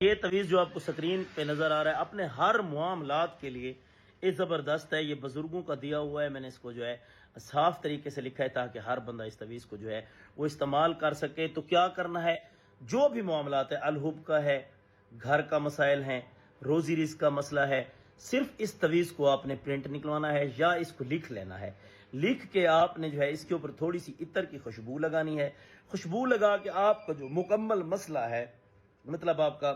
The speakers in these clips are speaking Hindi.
ये तवीज़ जो आपको स्क्रीन पे नज़र आ रहा है अपने हर मामलात के लिए ये ज़बरदस्त है। ये बुज़ुर्गों का दिया हुआ है, मैंने इसको जो है साफ तरीके से लिखा है ताकि हर बंदा इस तवीज़ को जो है वो इस्तेमाल कर सके। तो क्या करना है, जो भी मामलात है, अलहुब का है, घर का मसाइल हैं, रोज़ी रिज़्क का मसला है, सिर्फ इस तवीज़ को आपने प्रिंट निकलवाना है या इसको लिख लेना है। लिख के आपने जो है इसके ऊपर थोड़ी सी इत्र की खुशबू लगानी है। खुशबू लगा के आपका जो मुकम्मल मसला है, मतलब आपका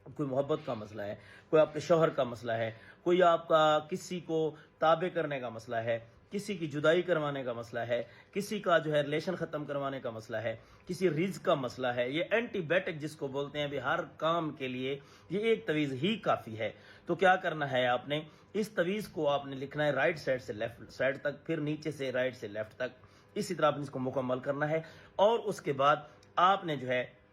कोई मोहब्बत का मसला है, कोई आपके शौहर का मसला है, कोई आपका किसी को ताबे करने का मसला है, किसी की जुदाई करवाने का मसला है, किसी का जो है रिलेशन ख़त्म करवाने का मसला है, किसी रिज्क का मसला है, ये एंटीबायोटिक जिसको बोलते हैं भी, हर काम के लिए ये एक तवीज़ ही काफ़ी है। तो क्या करना है, आपने इस तवीज़ को आपने लिखना है राइट साइड से लेफ्ट साइड तक, फिर नीचे से राइट से लेफ्ट तक, इसी तरह आपने इसको मुकम्मल करना है। और उसके बाद आपने जो है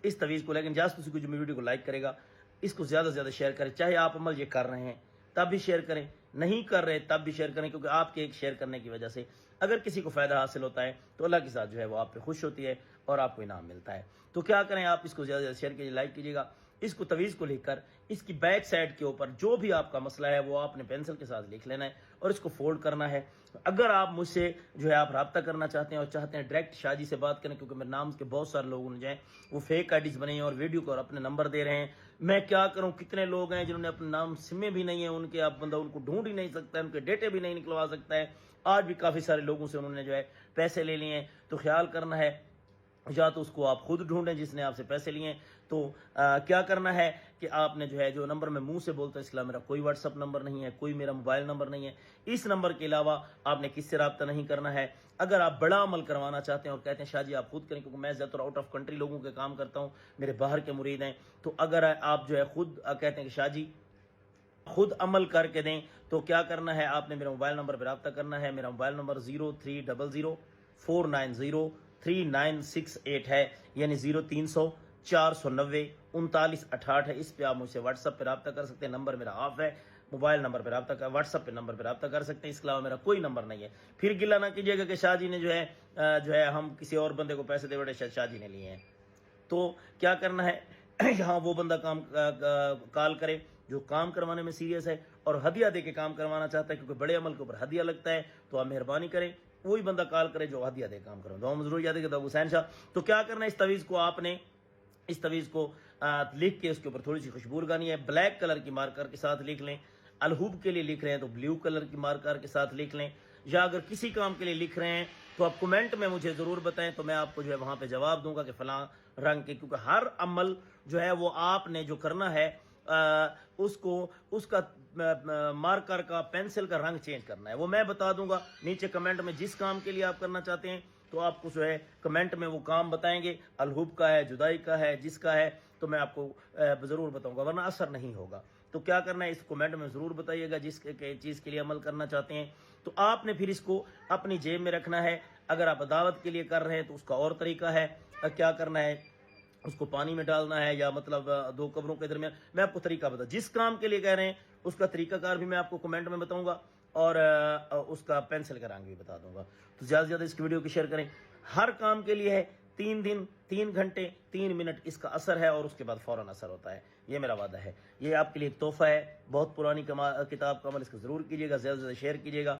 इस तवीज़ को, लेकिन जास्त उसी को जो वीडियो को लाइक करेगा, इसको ज़्यादा से ज़्यादा शेयर करें। चाहे आप अमल ये कर रहे हैं तब भी शेयर करें, नहीं कर रहे तब भी शेयर करें, क्योंकि आपके एक शेयर करने की वजह से अगर किसी को फ़ायदा हासिल होता है तो अल्लाह के साथ जो है वो आप पे खुश होती है और आपको इनाम मिलता है। तो क्या करें, आप इसको ज़्यादा से ज़्यादा शेयर कीजिए, लाइक कीजिएगा। इसको तवीज़ को लिखकर इसकी बैक साइड के ऊपर जो भी आपका मसला है वो आपने पेंसिल के साथ लिख लेना है और इसको फोल्ड करना है। अगर आप मुझसे जो है आप रब्ता करना चाहते हैं और चाहते हैं डायरेक्ट शाजी से बात करें, क्योंकि मेरे नाम के बहुत सारे लोगों ने जो है वो फेक आईडीज बनाई हैं और वीडियो को और अपने नंबर दे रहे हैं। मैं क्या करूं, कितने लोग हैं जिन्होंने अपने नाम सिमें भी नहीं है उनके, आप बंदा उनको ढूंढ ही नहीं सकता है, उनके डेटे भी नहीं निकलवा सकता है। आज भी काफ़ी सारे लोगों से उन्होंने जो है पैसे ले लिए हैं। तो ख्याल करना है, या तो उसको आप खुद ढूंढें जिसने आपसे पैसे लिए। तो क्या करना है कि आपने जो है, जो नंबर मैं मुंह से बोलता हूँ, इसके अलावा मेरा कोई व्हाट्सअप नंबर नहीं है, कोई मेरा मोबाइल नंबर नहीं है। इस नंबर के अलावा आपने किससे रब्ता नहीं करना है। अगर आप बड़ा अमल करवाना चाहते हैं और कहते हैं शाह जी आप खुद करें, क्योंकि मैं ज़्यादातर आउट ऑफ कंट्री लोगों के काम करता हूँ, मेरे बाहर के मुरीद हैं, तो अगर आप जो है खुद कहते हैं कि शाह जी खुद अमल करके दें, तो क्या करना है, आपने मेरे मोबाइल नंबर पर रब्ता करना है। मेरा मोबाइल नंबर 0300490396 है, यानी 0300 490 3968 है। इस पे आप मुझसे व्हाट्सअप पे रब्ता कर सकते हैं। नंबर मेरा ऑफ है, मोबाइल नंबर पे रब्ता कर, व्हाट्सअप पे नंबर पे रब्ता कर सकते हैं। इसके अलावा मेरा कोई नंबर नहीं है। फिर गिला ना कीजिएगा कि शाह जी ने जो है हम किसी और बंदे को पैसे दे बैठे, शाह जी ने लिए हैं। तो क्या करना है, यहाँ वो बंदा कॉल करे जो काम करवाने में सीरियस है और हदिया दे के काम करवाना चाहता है, क्योंकि बड़े अमल के ऊपर हदिया लगता है। तो आप मेहरबानी करें, वही बंदा कॉल करे जो हदिया दे काम करो। दुआ जरूर याद है हुसैन शाह। तो क्या करना है, इस तवीज़ को आपने इस तवीज़ को लिख के उसके ऊपर थोड़ी सी खुशबू लगानी है। ब्लैक कलर की मार्कर के साथ लिख लें। अलहुब के लिए लिख रहे हैं तो ब्लू कलर की मार्कर के साथ लिख लें। या अगर किसी काम के लिए लिख रहे हैं तो आप कमेंट में मुझे ज़रूर बताएं, तो मैं आपको जो है वहाँ पे जवाब दूंगा कि फ़लाँ रंग के, क्योंकि हर अमल जो है वो आपने जो करना है उसको उसका मार्कर का, पेंसिल का रंग चेंज करना है। वो मैं बता दूंगा नीचे कमेंट में, जिस काम के लिए आप करना चाहते हैं तो आपको जो है कमेंट में वो काम बताएंगे। अलहुब का है, जुदाई का है, जिसका है, तो मैं आपको ज़रूर बताऊंगा, वरना असर नहीं होगा। तो क्या करना है, इस कमेंट में ज़रूर बताइएगा जिस चीज़ के लिए अमल करना चाहते हैं। तो आपने फिर इसको अपनी जेब में रखना है। अगर आप अदावत के लिए कर रहे हैं तो उसका और तरीका है। क्या करना है, उसको पानी में डालना है या मतलब दो कब्रों के दरमियान, मैं आपको तरीका बता, जिस काम के लिए कह रहे हैं उसका तरीकाकार भी मैं आपको कमेंट में बताऊंगा और उसका पेंसिल का रंग भी बता दूंगा। तो ज़्यादा से ज़्यादा इस वीडियो की शेयर करें। हर काम के लिए है 3 दिन 3 घंटे 3 मिनट इसका असर है और उसके बाद फ़ौरन असर होता है, ये मेरा वादा है। ये आपके लिए एक तोहफा है, बहुत पुरानी किताब का अमल, इसको ज़रूर कीजिएगा, ज़्यादा से ज़्यादा शेयर कीजिएगा।